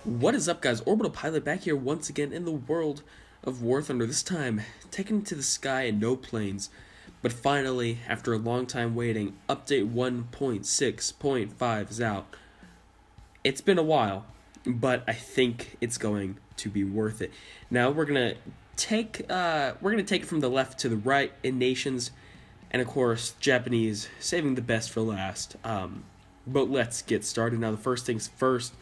What is up, guys? Orbital-Pilot back here once again in the world of Warthunder, this time taken to the sky and no planes. But finally, after a long time waiting, update 1.6.5 is out. It's been a while, but I think it's going to be worth it. Now we're gonna take it from the left to the right in nations, and of course Japanese, saving the best for last. But let's get started. Now the first things first.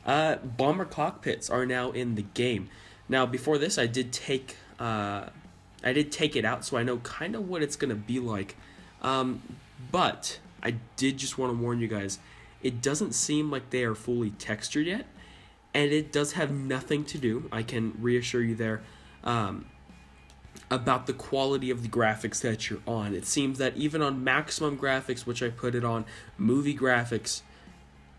Bomber cockpits are now in the game. Now before this, I did take it out, so I know kind of what it's gonna be like. But I did just want to warn you guys, it doesn't seem like they are fully textured yet, and it does have nothing to do, I can reassure you there, about the quality of the graphics that you're on. It seems that even on maximum graphics, which I put it on, movie graphics,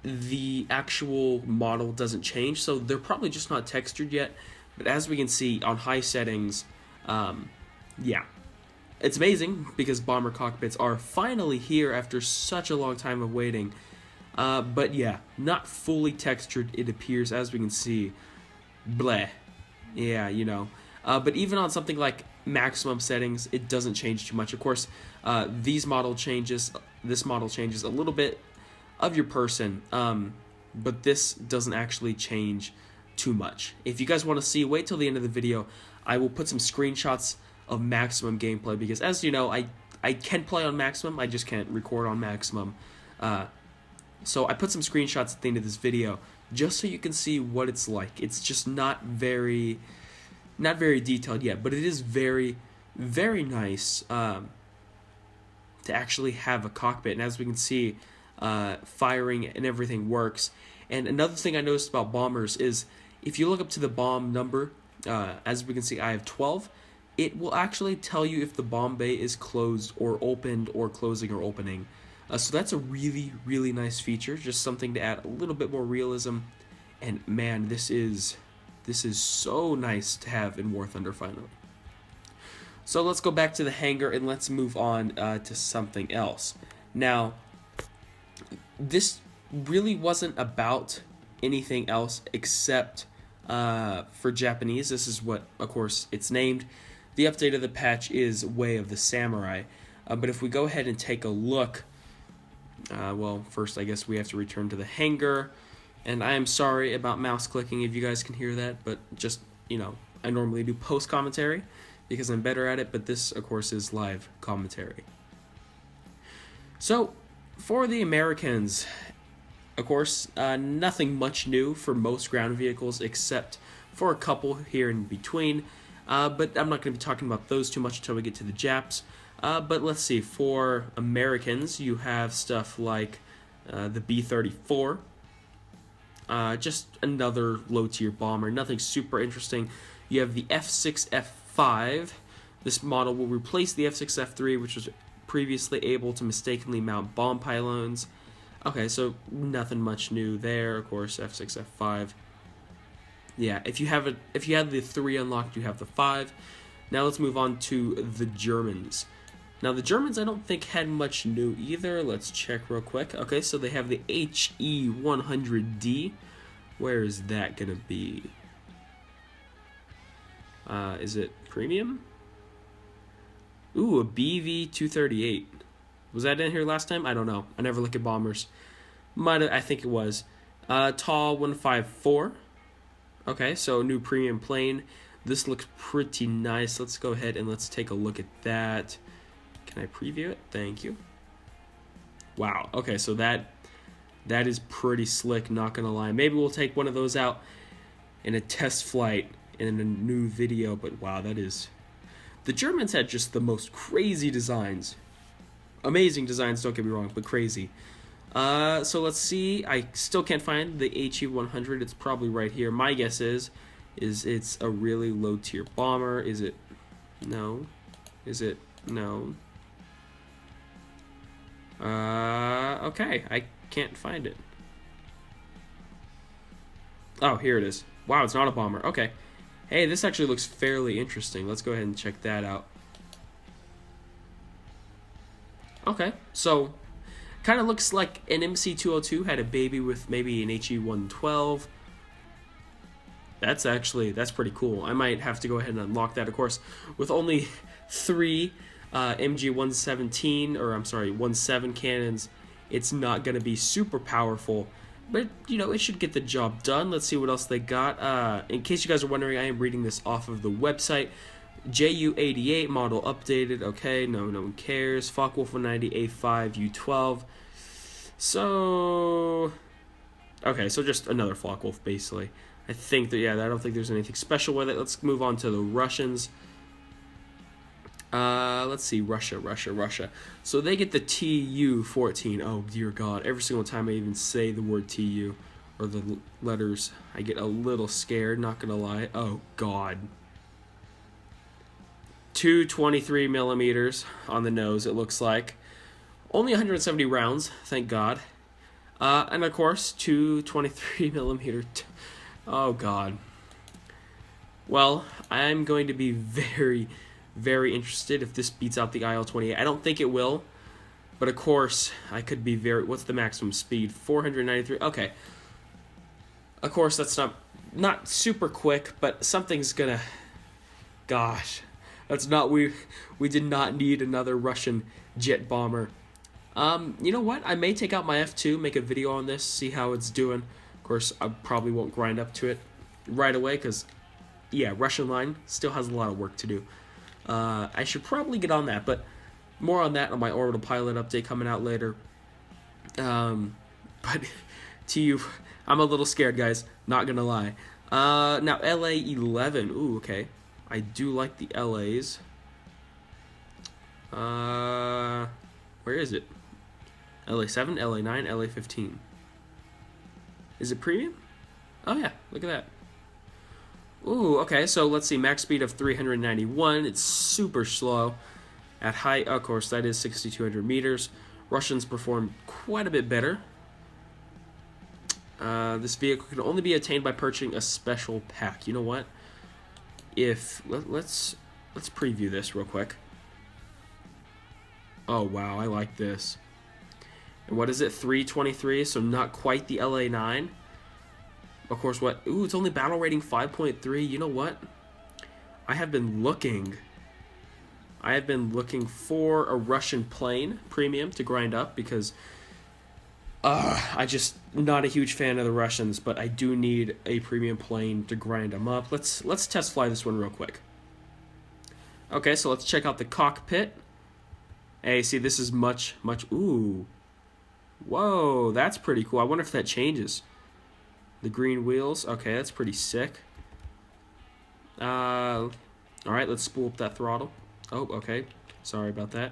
the actual model doesn't change, so they're probably just not textured yet. But as we can see on high settings, yeah, it's amazing because bomber cockpits are finally here after such a long time of waiting. But yeah, not fully textured, it appears, as we can see. Bleh. Yeah, you know. But even on something like maximum settings, it doesn't change too much. Of course, this model changes a little bit of your person, but this doesn't actually change too much. If you guys want to see, wait till the end of the video. I will put some screenshots of maximum gameplay, because as you know, I can play on maximum, I just can't record on maximum. So I put some screenshots at the end of this video just so you can see what it's like. It's just not very detailed yet, but it is very, very nice to actually have a cockpit. And as we can see, firing and everything works. And another thing I noticed about bombers is if you look up to the bomb number, as we can see I have 12, it will actually tell you if the bomb bay is closed or opened or closing or opening. So that's a really, really nice feature, just something to add a little bit more realism. And man, this is so nice to have in War Thunder finally. So let's go back to the hangar and let's move on to something else. Now, this really wasn't about anything else except for Japanese. This is what, of course, it's named. The update of the patch is Way of the Samurai. But if we go ahead and take a look, well, first I guess we have to return to the hangar. And I am sorry about mouse clicking if you guys can hear that, but just, you know, I normally do post commentary because I'm better at it, but this, of course, is live commentary. So, for the Americans, of course, nothing much new for most ground vehicles except for a couple here in between, but I'm not going to be talking about those too much until we get to the Japs. But let's see, for Americans, you have stuff like the B-34, just another low-tier bomber, nothing super interesting. You have the F6F5. This model will replace the F6F3, which was previously able to mistakenly mount bomb pylons. Okay, so nothing much new there. Of course, F6, F5. Yeah, if you had the 3 unlocked, you have the 5. Now let's move on to the Germans. Now the Germans, I don't think had much new either. Let's check real quick. Okay, so they have the HE100D. Where is that gonna be? Is it premium? Ooh, a BV238. Was that in here last time? I don't know. I never look at bombers. I think it was. Tall 154. Okay, so new premium plane. This looks pretty nice. Let's go ahead and let's take a look at that. Can I preview it? Thank you. Wow. Okay, so that is pretty slick, not gonna lie. Maybe we'll take one of those out in a test flight in a new video, but wow, that is... The Germans had just the most crazy designs. Amazing designs, don't get me wrong, but crazy. So let's see. I still can't find the HE100. It's probably right here. My guess is it's a really low tier bomber. Is it? No. Is it? No. Okay. I can't find it. Oh, here it is. Wow, it's not a bomber. Okay. Hey, this actually looks fairly interesting. Let's go ahead and check that out. Okay, so Kind of looks like an MC-202 had a baby with maybe an HE-112. That's pretty cool. I might have to go ahead and unlock that. Of course, with only 3 MG-117, or I'm sorry, 17 cannons, it's not going to be super powerful. But, you know, it should get the job done. Let's see what else they got. In case you guys are wondering, I am reading this off of the website. JU-88 model updated. Okay, no one cares. Focke-Wulf 190 A5 U12. So, okay, so just another Focke-Wulf, basically. I think that, yeah, I don't think there's anything special with it. Let's move on to the Russians. Let's see, Russia. So they get the TU-14. Oh, dear God. Every single time I even say the word TU, or the letters, I get a little scared, not gonna lie. Oh, God. 223 millimeters on the nose, it looks like. Only 170 rounds, thank God. And of course, 223 millimeter. Oh, God. Well, I'm going to be very, very interested if this beats out the IL-28. I don't think it will, but of course, I could be very... What's the maximum speed? 493. Okay. Of course, that's not super quick, but something's gonna... Gosh, that's not... We did not need another Russian jet bomber. You know what? I may take out my F2, make a video on this, see how it's doing. Of course, I probably won't grind up to it right away, because, yeah, Russian line still has a lot of work to do. I should probably get on that, but more on that on my Orbital-Pilot update coming out later. But TU, I'm a little scared, guys, not gonna lie. Now, LA-11, ooh, okay. I do like the LAs. Where is it? LA-7, LA-9, LA-15. Is it premium? Oh yeah, look at that. Ooh, okay, so let's see, max speed of 391. It's super slow. At height, of course, that is 6,200 meters. Russians perform quite a bit better. This vehicle can only be attained by purchasing a special pack. You know what? Let's preview this real quick. Oh wow, I like this. And what is it? 323, so not quite the LA-9. Of course, what? Ooh, it's only battle rating 5.3. You know what? I have been looking for a Russian plane premium to grind up, because I just not a huge fan of the Russians, but I do need a premium plane to grind them up. Let's test fly this one real quick. Okay, so let's check out the cockpit. Hey, see, this is much, ooh. Whoa, that's pretty cool. I wonder if that changes. The green wheels. Okay, that's pretty sick. Alright, let's spool up that throttle. Oh, okay. Sorry about that.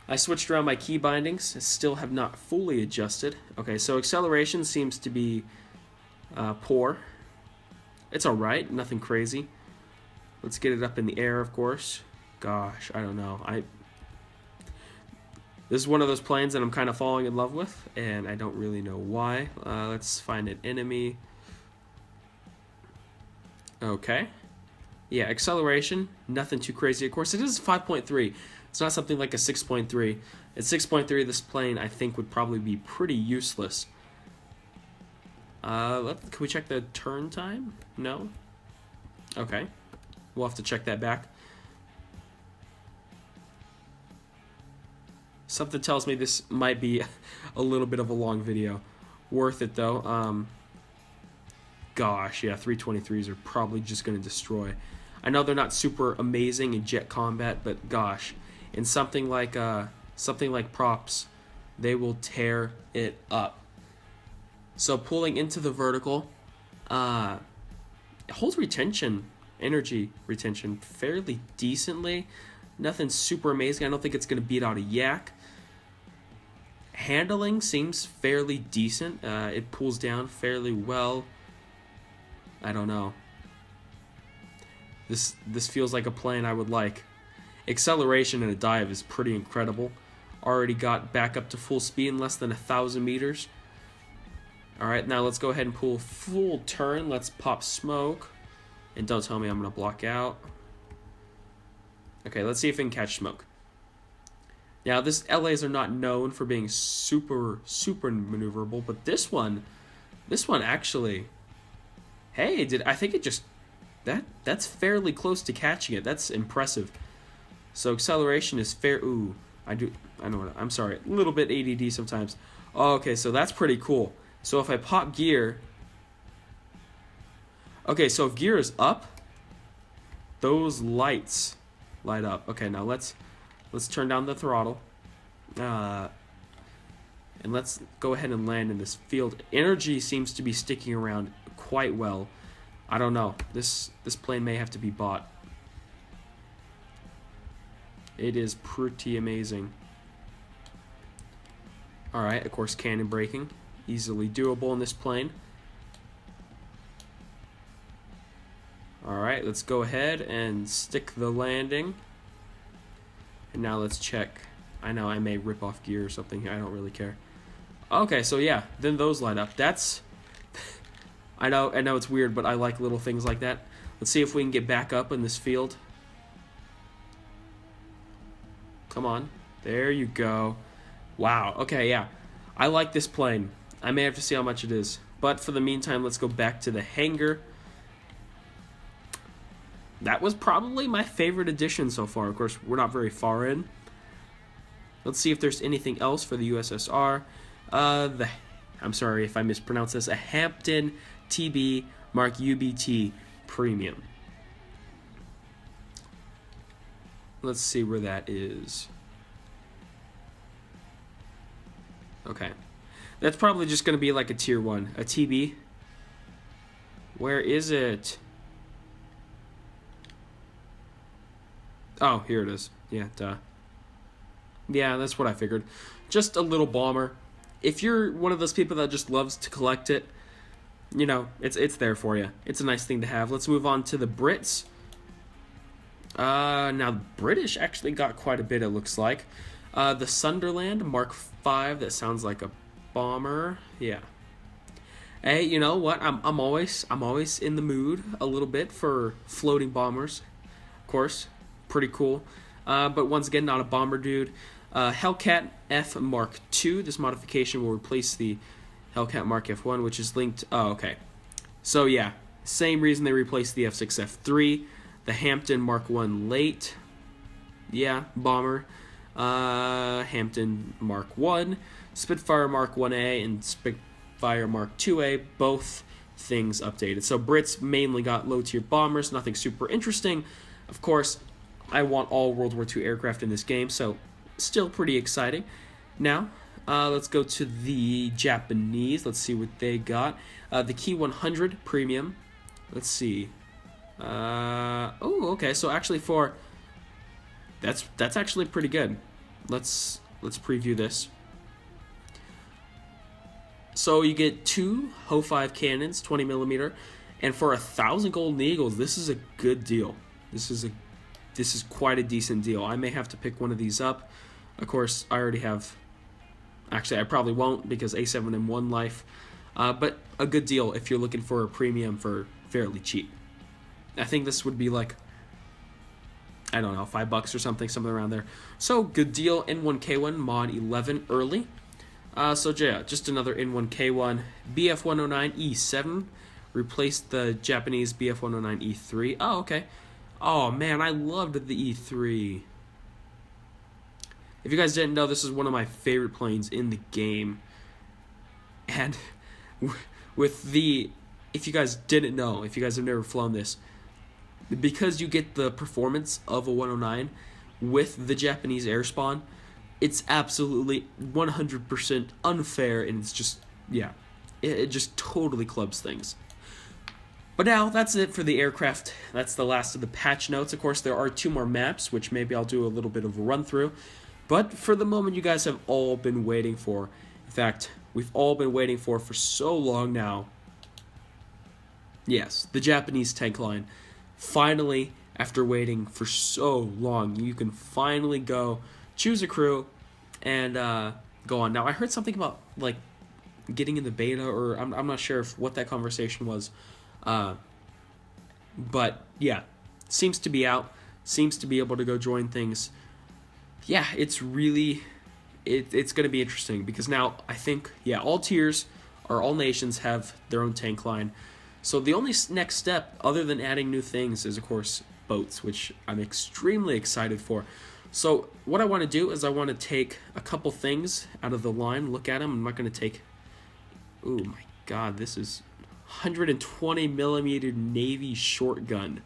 I switched around my key bindings. I still have not fully adjusted. Okay, so acceleration seems to be poor. It's alright, nothing crazy. Let's get it up in the air, of course. Gosh, I don't know. This is one of those planes that I'm kind of falling in love with, and I don't really know why. Let's find an enemy. Okay. Yeah, acceleration, nothing too crazy. Of course, it is 5.3. It's not something like a 6.3. At 6.3, this plane, I think, would probably be pretty useless. Can we check the turn time? No? Okay. We'll have to check that back. Something tells me this might be a little bit of a long video. Worth it, though. Gosh, yeah, 323s are probably just going to destroy. I know they're not super amazing in jet combat, but gosh, in something like props, they will tear it up. So pulling into the vertical, it holds energy retention fairly decently. Nothing super amazing. I don't think it's going to beat out a Yak. Handling seems fairly decent. It pulls down fairly well. I don't know. This feels like a plane I would like. Acceleration in a dive is pretty incredible. Already got back up to full speed in less than 1,000 meters. Alright, now let's go ahead and pull full turn. Let's pop smoke. And don't tell me I'm going to block out. Okay, let's see if we can catch smoke. Now, this LAs are not known for being super maneuverable, but this one actually, hey, did I think it just that's fairly close to catching it. That's impressive. So acceleration is fair. Ooh, I know what I'm sorry, a little bit ADD sometimes. Oh, okay, so that's pretty cool. So if I pop gear, okay, so if gear is up, those lights light up. Okay, now let's turn down the throttle. And let's go ahead and land in this field. Energy seems to be sticking around quite well. I don't know. This plane may have to be bought. It is pretty amazing. Alright, of course, cannon braking. Easily doable in this plane. Alright, let's go ahead and stick the landing. And now let's check. I know I may rip off gear or something. I don't really care. Okay, so yeah, then those light up. That's... I know it's weird, but I like little things like that. Let's see if we can get back up in this field. Come on. There you go. Wow. Okay, yeah. I like this plane. I may have to see how much it is. But for the meantime, let's go back to the hangar. That was probably my favorite addition so far. Of course, we're not very far in. Let's see if there's anything else for the USSR. I'm sorry if I mispronounce this. A Hampton TB Mark UBT Premium. Let's see where that is. Okay. That's probably just going to be like a tier 1. A TB. Where is it? Oh, here it is. Yeah, duh. Yeah, that's what I figured. Just a little bomber. If you're one of those people that just loves to collect it, you know, it's there for you. It's a nice thing to have. Let's move on to the Brits. Now, the British actually got quite a bit, it looks like. The Sunderland Mark V, that sounds like a bomber. Yeah. Hey, you know what? I'm always in the mood a little bit for floating bombers. Of course, pretty cool. But once again, not a bomber dude. Hellcat F Mark II. This modification will replace the Hellcat Mark F1, which is linked. Oh, okay. So yeah, same reason they replaced the F6 F3. The Hampton Mark I late. Yeah, bomber. Hampton Mark I, Spitfire Mark 1A, and Spitfire Mark 2A, both things updated. So Brits mainly got low-tier bombers, nothing super interesting. Of course, I want all World War II aircraft in this game, so still pretty exciting. Now, let's go to the Japanese. Let's see what they got. The Ki 100 Premium. Let's see. Oh, okay, so actually for... That's actually pretty good. Let's preview this. So you get 2 Ho-5 cannons, 20mm, and for 1,000 golden eagles, this is a good deal. This is quite a decent deal. I may have to pick one of these up. Of course, I already have. Actually, I probably won't because A7M1 life. But a good deal if you're looking for a premium for fairly cheap. I think this would be like, I don't know, $5 or something around there. So, good deal. N1K1 Mod 11 early. So, yeah, just another N1K1. BF109E7 replaced the Japanese BF109E3. Oh, okay. Oh, man, I loved the E3. If you guys didn't know, this is one of my favorite planes in the game. And with the... If you guys didn't know, if you guys have never flown this, because you get the performance of a 109 with the Japanese air spawn, it's absolutely 100% unfair, and it's just, yeah, it just totally clubs things. But now, that's it for the aircraft. That's the last of the patch notes. Of course, there are 2 more maps, which maybe I'll do a little bit of a run-through. But for the moment you guys have all been waiting for, in fact, we've all been waiting for so long now. Yes, the Japanese tank line. Finally, after waiting for so long, you can finally go choose a crew and go on. Now, I heard something about like getting in the beta, or I'm not sure what that conversation was. But yeah, seems to be out. Seems to be able to go join things yeah, it's really it's going to be interesting because now I think, yeah, all tiers or all nations have their own tank line. So the only next step, other than adding new things, is of course boats, which I'm extremely excited for. So what I want to do is I want to take a couple things out of the line, look at them. I'm not going to take. Oh my God, this is 120 millimeter Navy short gun.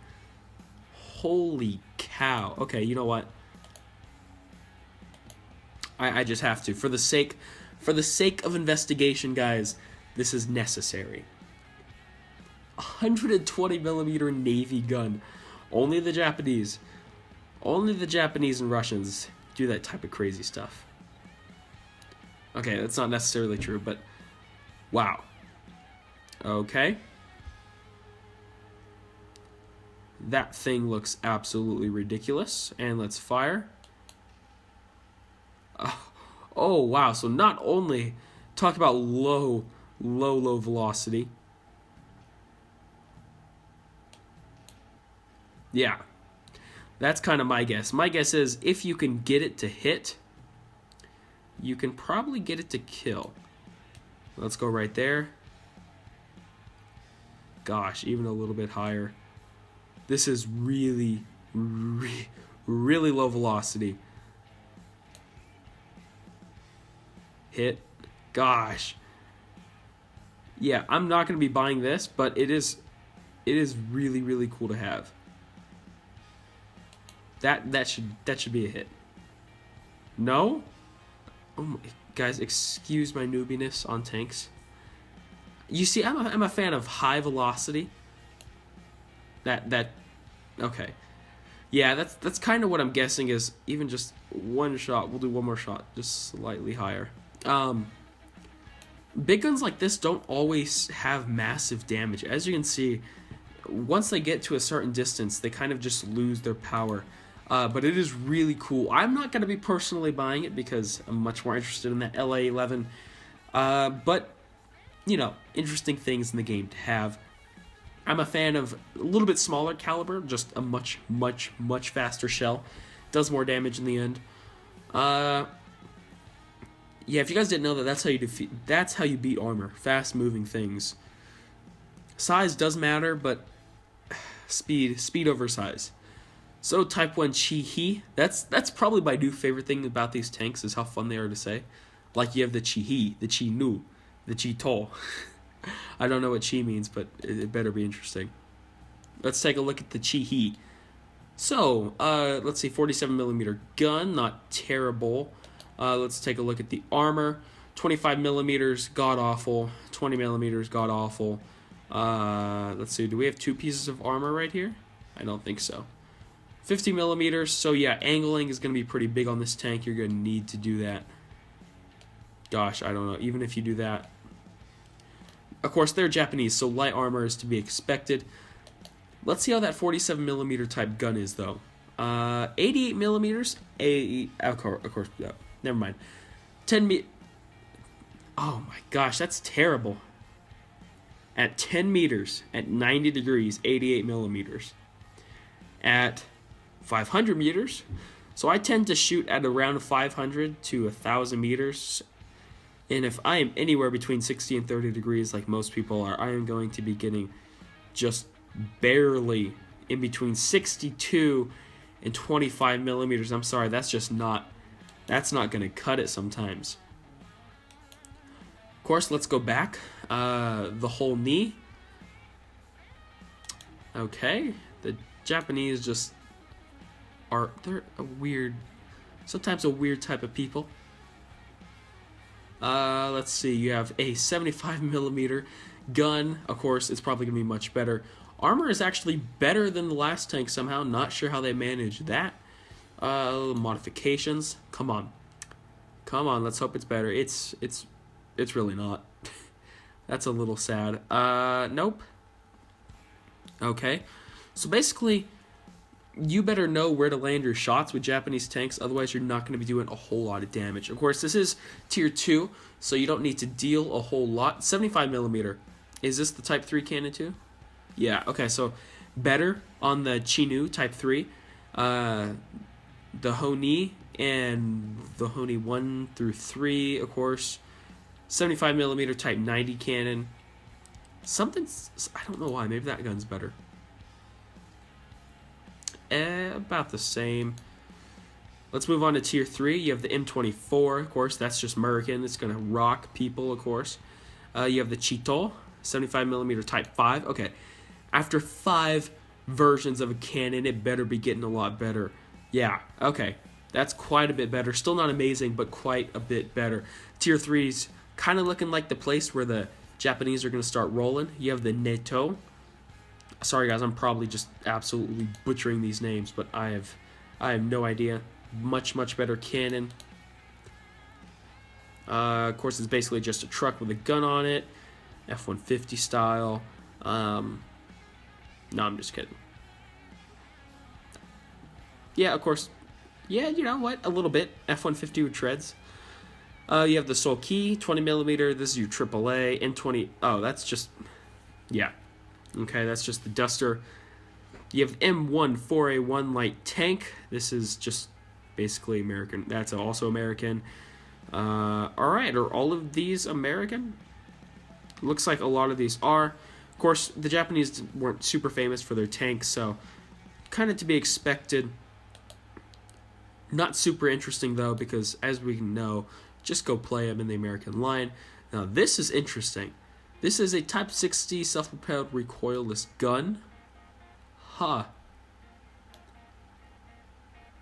Holy cow! Okay, you know what? I just have to, for the sake of investigation, guys. This is necessary. 120 millimeter Navy gun. Only the Japanese and Russians do that type of crazy stuff. Okay, that's not necessarily true, but wow. Okay. That thing looks absolutely ridiculous. And let's fire. Oh, wow. So not only talk about low velocity. Yeah. That's kind of my guess. My guess is if you can get it to hit, you can probably get it to kill. Let's go right there. Gosh, even a little bit higher. This is really low velocity. Hit. Gosh. Yeah, I'm not going to be buying this, but it is really cool to have. That should be a hit. No? Oh my, guys, excuse my noobiness on tanks. You see, I'm a fan of high velocity. Okay. Yeah, that's kind of what I'm guessing is even just one shot. We'll do one more shot, just slightly higher. Big guns like this don't always have massive damage. As you can see, once they get to a certain distance, they kind of just lose their power. But it is really cool. I'm not going to be personally buying it because I'm much more interested in that LA-11. But, you know, interesting things in the game to have. I'm a fan of a little bit smaller caliber, just a much faster shell. Does more damage in the end. Yeah, if you guys didn't know that, that's how you beat armor. Fast-moving things. Size does matter, but speed over size. So Type 1 Chi-He, that's probably my new favorite thing about these tanks is how fun they are to say. Like you have the Chi-He, the Chi-Nu, the Chi-To. I don't know what Chi means, but it better be interesting. Let's take a look at the Chi-He. So, let's see, 47mm gun, not terrible. Let's take a look at the armor. 25mm, god-awful. 20mm, god-awful. Let's see, do we have two pieces of armor right here? I don't think so. 50mm, so yeah, angling is going to be pretty big on this tank. You're going to need to do that. Gosh, I don't know, even if you do that. Of course, they're Japanese, so light armor is to be expected. Let's see how that 47mm type gun is, though. 88mm, of course, no, never mind. 10 oh my gosh, that's terrible. At 10 meters, at 90 degrees, 88mm. At 500 meters, so I tend to shoot at around 500 to 1,000 meters. And if I am anywhere between 60 and 30 degrees, like most people are, I am going to be getting just barely in between 62 and 25mm. I'm sorry, that's not going to cut it sometimes. Of course, let's go back. The whole knee. Okay, the Japanese just they're sometimes a weird type of people. Let's see, you have a 75mm gun. Of course, it's probably going to be much better. Armor is actually better than the last tank somehow. Not sure how they managed that. Modifications. Come on, let's hope it's better. It's really not. That's a little sad. Nope. Okay, so basically, you better know where to land your shots with Japanese tanks, otherwise you're not going to be doing a whole lot of damage. Of course, this is tier 2, so you don't need to deal a whole lot. 75mm. Is this the Type 3 cannon too? Yeah, okay, so better on the Chi-Nu Type 3. The Ho-Ni and the Honi 1 through 3, of course. 75mm Type 90 cannon. I don't know why, maybe that gun's better. About the same. Let's move on to tier 3. You have the M24, of course, that's just American. It's going to rock people, of course. You have the Chito, 75mm Type 5. Okay, after 5 versions of a cannon, it better be getting a lot better. Yeah, okay, that's quite a bit better. Still not amazing, but quite a bit better. Tier 3's kind of looking like the place where the Japanese are going to start rolling. You have the Neto. Sorry guys, I'm probably just absolutely butchering these names, but I have no idea. Much better cannon. Of course, it's basically just a truck with a gun on it, F-150 style. No, I'm just kidding. Yeah, of course. Yeah, you know what? A little bit. F-150 with treads. You have the Soki, 20mm. This is your AAA. M20. Oh, that's just... Yeah. Okay, that's just the Duster. You have M1 4A1 light tank. This is just basically American. That's also American. Alright, are all of these American? Looks like a lot of these are. Of course, the Japanese weren't super famous for their tanks, so kind of to be expected. Not super interesting, though, because as we know, just go play them in the American line. Now, this is interesting. This is a Type 60 self-propelled recoilless gun. Huh.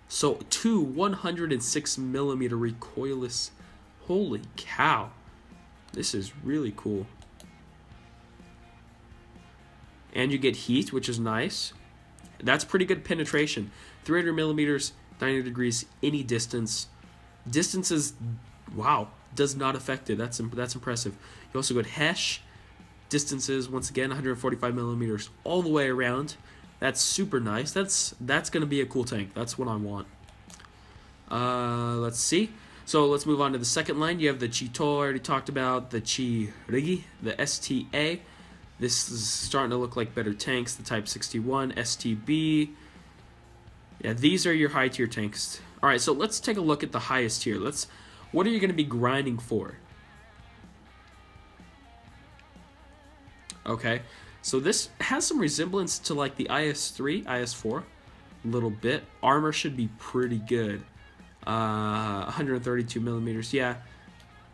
So, 2 106mm recoilless. Holy cow. This is really cool. And you get heat, which is nice. That's pretty good penetration. 300mm, 90 degrees, any distance. Distances, wow, does not affect it. That's impressive. You also got Hesh. Distances, once again, 145mm all the way around. That's super nice. That's going to be a cool tank. That's what I want. Let's see. So let's move on to the second line. You have the Chito, I already talked about. The Chirigi, the STA. This is starting to look like better tanks. The Type 61, STB. Yeah, these are your high tier tanks. All right, so let's take a look at the highest tier. What are you going to be grinding for? Okay, so this has some resemblance to like the IS-3, IS-4, a little bit. Armor should be pretty good. 132mm, yeah.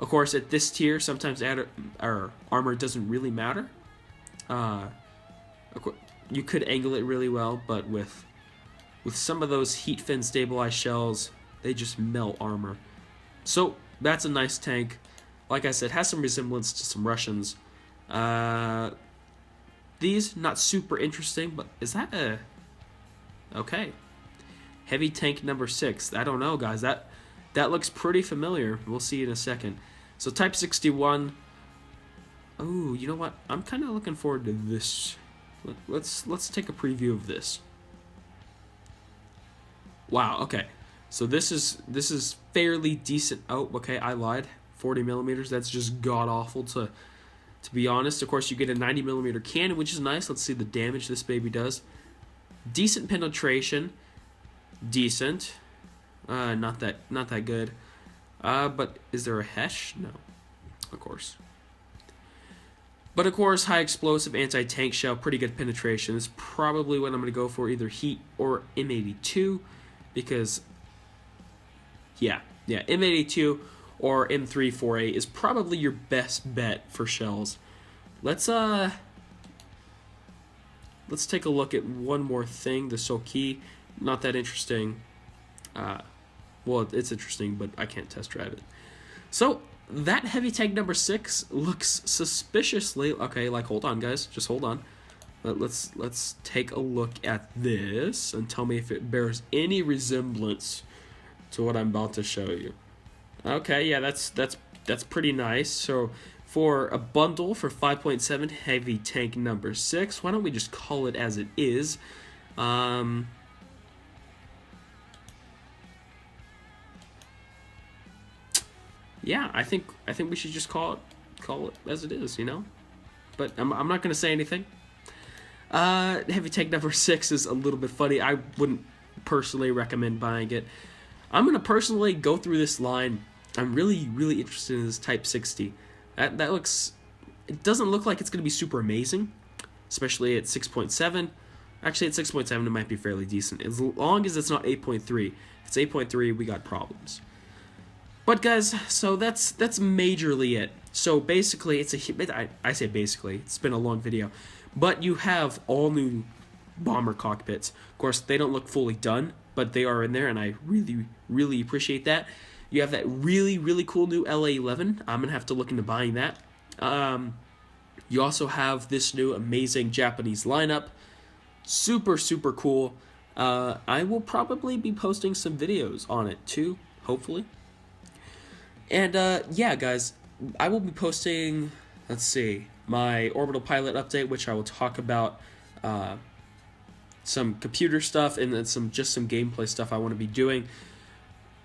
Of course, at this tier, sometimes armor doesn't really matter. You could angle it really well, but with some of those heat fin stabilized shells, they just melt armor. So that's a nice tank. Like I said, has some resemblance to some Russians. These not super interesting, but is that a okay? Heavy tank number 6. I don't know, guys. That looks pretty familiar. We'll see in a second. So Type 61. Oh, you know what? I'm kind of looking forward to this. Let's take a preview of this. Wow. Okay. So this is fairly decent. Oh, okay. I lied. 40mm. That's just god awful to be honest. Of course, you get a 90mm cannon, which is nice. Let's see the damage this baby does. Decent penetration. Decent. Not that good. But is there a Hesh? No. Of course. But of course, high explosive anti-tank shell, pretty good penetration. It's probably what I'm going to go for, either Heat or M82, because yeah, M82 or M348 is probably your best bet for shells. Let's take a look at one more thing. The Soki, not that interesting. Well, it's interesting, but I can't test drive it. So that heavy tank number 6 looks suspiciously okay. Like, hold on, guys, just hold on. Let's take a look at this and tell me if it bears any resemblance to what I'm about to show you. Okay, yeah, that's pretty nice. So for a bundle for 5.7, heavy tank number 6, why don't we just call it as it is? Yeah, I think we should just call it as it is, you know. But I'm not gonna say anything. Heavy tank number 6 is a little bit funny. I wouldn't personally recommend buying it. I'm going to personally go through this line. I'm really, really interested in this Type 60. That looks... It doesn't look like it's going to be super amazing, especially at 6.7. Actually, at 6.7, it might be fairly decent, as long as it's not 8.3. If it's 8.3, we got problems. But guys, so that's majorly it. So basically, I say basically, it's been a long video, but you have all new bomber cockpits. Of course, they don't look fully done, but they are in there, and I really, really appreciate that. You have that really, really cool new LA-11. I'm gonna have to look into buying that. You also have this new amazing Japanese lineup. Super, super cool. I will probably be posting some videos on it too, hopefully. And yeah, guys, I will be posting, let's see, my Orbital-Pilot update, which I will talk about some computer stuff and then some gameplay stuff I want to be doing.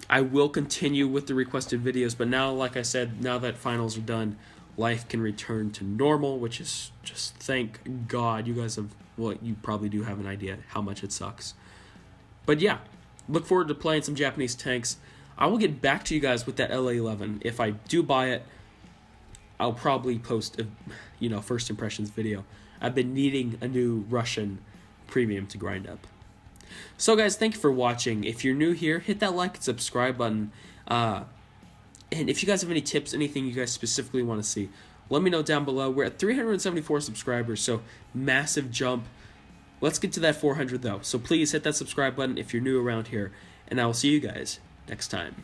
I will continue with the requested videos, but now, like I said, now that finals are done, life can return to normal, which is just, thank God. You guys have, well, you probably do have an idea how much it sucks. But yeah, look forward to playing some Japanese tanks. I will get back to you guys with that LA-11. If I do buy it, I'll probably post a, first impressions video. I've been needing a new Russian premium to grind up. So guys, thank you for watching. If you're new here, hit that like and subscribe button. And if you guys have any tips, anything you guys specifically want to see, let me know down below. We're at 374 subscribers, so massive jump. Let's get to that 400 though. So please hit that subscribe button if you're new around here, and I will see you guys next time.